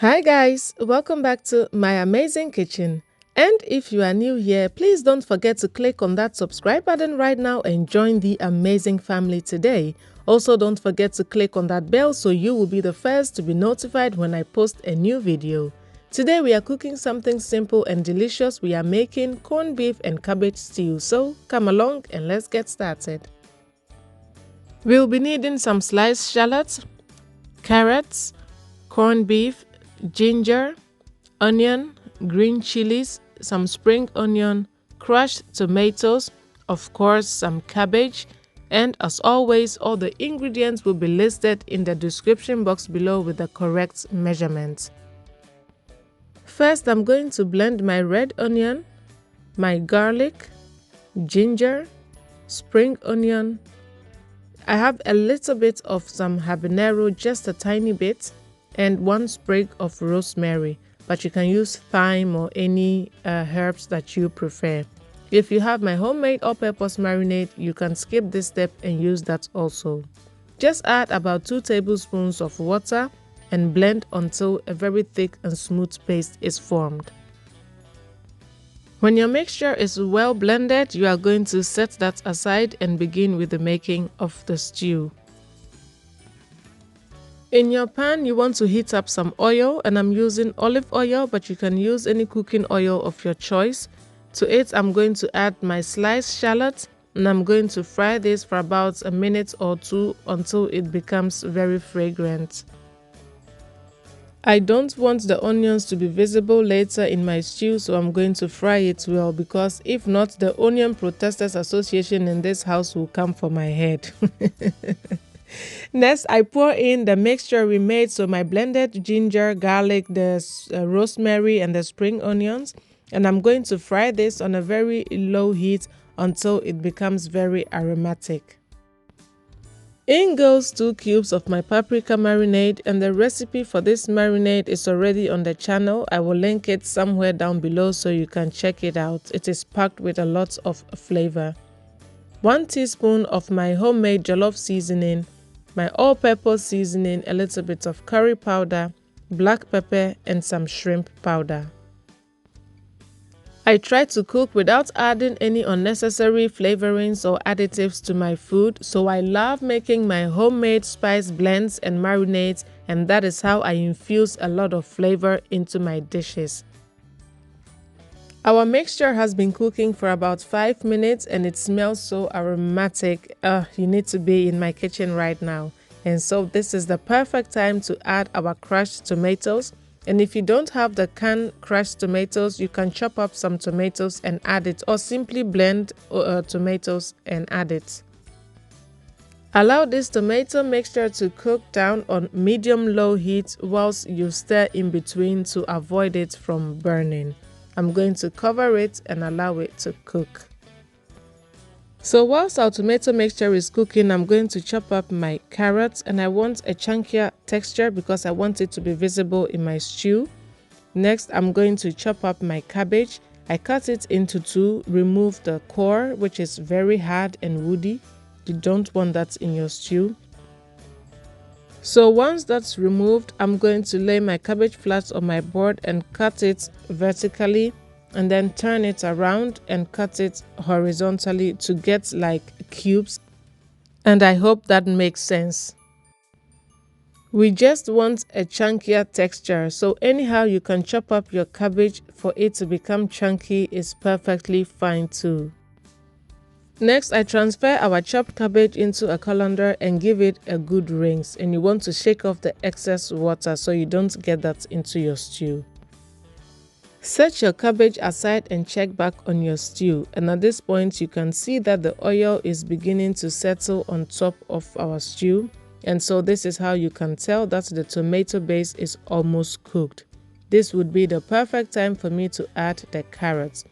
Hi guys, welcome back to my amazing kitchen. And if you are new here, please don't forget to click on that subscribe button right now and join the amazing family today. Also, don't forget to click on that bell so you will be the first to be notified when I post a new video. Today we are cooking something simple and delicious. We are making corned beef and cabbage stew. So come along and let's get started. We'll be needing some sliced shallots, carrots, corned beef, ginger, onion, green chilies, some spring onion, crushed tomatoes, of course some cabbage, and as always all the ingredients will be listed in the description box below with the correct measurements. First I'm going to blend my red onion, my garlic, ginger, spring onion. I have a little bit of some habanero, just a tiny bit, and one sprig of rosemary, but you can use thyme or any herbs that you prefer. If you have my homemade all-purpose marinade, you can skip this step and use that also. Just add about 2 tablespoons of water and blend until a very thick and smooth paste is formed. When your mixture is well blended, you are going to set that aside and begin with the making of the stew. In your pan, you want to heat up some oil, and I'm using olive oil, but you can use any cooking oil of your choice. To it, I'm going to add my sliced shallots, and I'm going to fry this for about a minute or two until it becomes very fragrant. I don't want the onions to be visible later in my stew, so I'm going to fry it well, because if not, the Onion Protesters Association in this house will come for my head. Next, I pour in the mixture we made, so my blended ginger, garlic, the rosemary and the spring onions, and I'm going to fry this on a very low heat until it becomes very aromatic. In goes 2 cubes of my paprika marinade, and the recipe for this marinade is already on the channel. I will link it somewhere down below so you can check it out. It is packed with a lot of flavor. 1 teaspoon of my homemade jollof seasoning, my all-purpose seasoning, a little bit of curry powder, black pepper, and some shrimp powder. I try to cook without adding any unnecessary flavorings or additives to my food, so I love making my homemade spice blends and marinades, and that is how I infuse a lot of flavor into my dishes. Our mixture has been cooking for about 5 minutes and it smells so aromatic. You need to be in my kitchen right now. And so this is the perfect time to add our crushed tomatoes. And if you don't have the canned crushed tomatoes, you can chop up some tomatoes and add it, or simply blend tomatoes and add it. Allow this tomato mixture to cook down on medium-low heat whilst you stir in between to avoid it from burning. I'm going to cover it and allow it to cook. So whilst our tomato mixture is cooking, I'm going to chop up my carrots, and I want a chunkier texture because I want it to be visible in my stew. Next, I'm going to chop up my cabbage. I cut it into 2, remove the core, which is very hard and woody. You don't want that in your stew. So once that's removed, I'm going to lay my cabbage flat on my board and cut it vertically, and then turn it around and cut it horizontally to get like cubes. And I hope that makes sense. We just want a chunkier texture, so anyhow you can chop up your cabbage for it to become chunky is perfectly fine too. Next, I transfer our chopped cabbage into a colander and give it a good rinse, and you want to shake off the excess water so you don't get that into your stew. Set your cabbage aside and check back on your stew, and at this point you can see that the oil is beginning to settle on top of our stew, and so this is how you can tell that the tomato base is almost cooked. This would be the perfect time for me to add the carrots.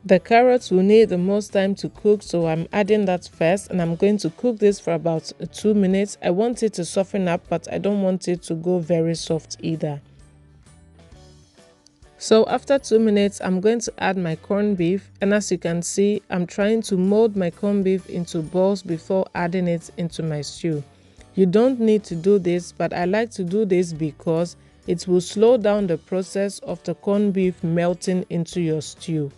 The carrots will need the most time to cook, so I'm adding that first, and I'm going to cook this for about 2 minutes. I want it to soften up, but I don't want it to go very soft either. So after 2 minutes, I'm going to add my corned beef, and as you can see, I'm trying to mold my corned beef into balls before adding it into my stew. You don't need to do this, but I like to do this because it will slow down the process of the corned beef melting into your stew.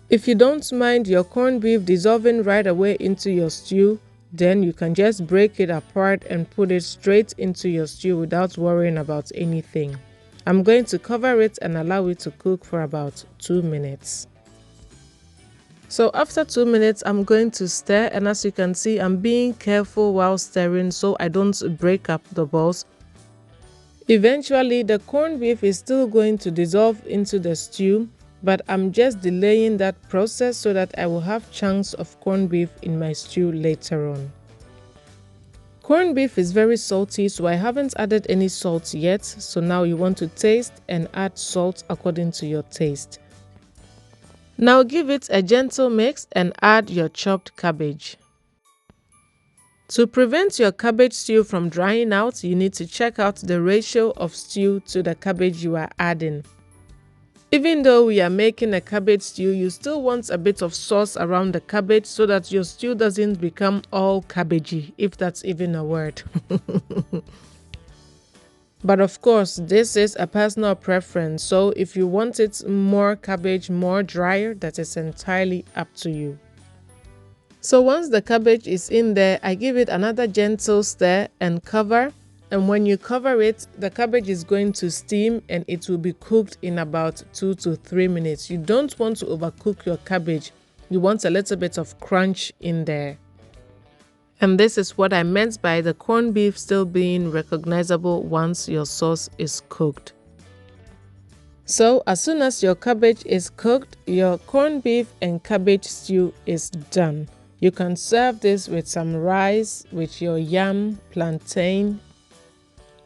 If you don't mind your corned beef dissolving right away into your stew, then you can just break it apart and put it straight into your stew without worrying about anything. I'm going to cover it and allow it to cook for about 2 minutes. So after 2 minutes, I'm going to stir, and as you can see, I'm being careful while stirring so I don't break up the balls. Eventually, the corned beef is still going to dissolve into the stew, but I'm just delaying that process so that I will have chunks of corned beef in my stew later on. Corned beef is very salty, so I haven't added any salt yet. So now you want to taste and add salt according to your taste. Now give it a gentle mix and add your chopped cabbage. To prevent your cabbage stew from drying out, you need to check out the ratio of stew to the cabbage you are adding. Even though we are making a cabbage stew, you still want a bit of sauce around the cabbage so that your stew doesn't become all cabbagey, if that's even a word. But of course, this is a personal preference, so if you want it more cabbage, more drier, that is entirely up to you. So once the cabbage is in there, I give it another gentle stir and cover. And when you cover it, the cabbage is going to steam and it will be cooked in about 2 to 3 minutes. You don't want to overcook your cabbage. You want a little bit of crunch in there. And this is what I meant by the corned beef still being recognizable once your sauce is cooked. So as soon as your cabbage is cooked, your corned beef and cabbage stew is done. You can serve this with some rice, with your yam, plantain,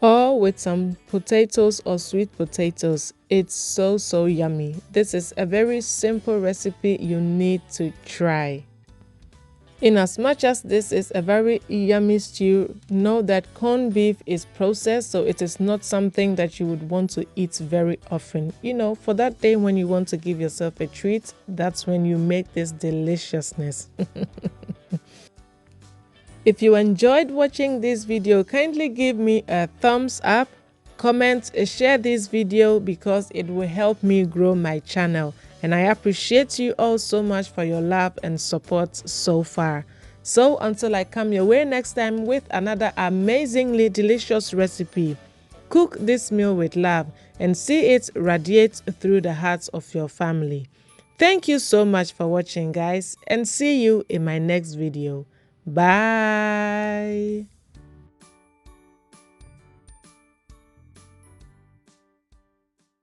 or with some potatoes or sweet potatoes. It's so yummy. This is a very simple recipe you need to try. In as much as this is a very yummy stew, know that corned beef is processed, so it is not something that you would want to eat very often. You know, for that day when you want to give yourself a treat, that's when you make this deliciousness. If you enjoyed watching this video, kindly give me a thumbs up, comment, share this video because it will help me grow my channel. And I appreciate you all so much for your love and support so far. So until I come your way next time with another amazingly delicious recipe, cook this meal with love and see it radiate through the hearts of your family. Thank you so much for watching, guys, and see you in my next video. Bye.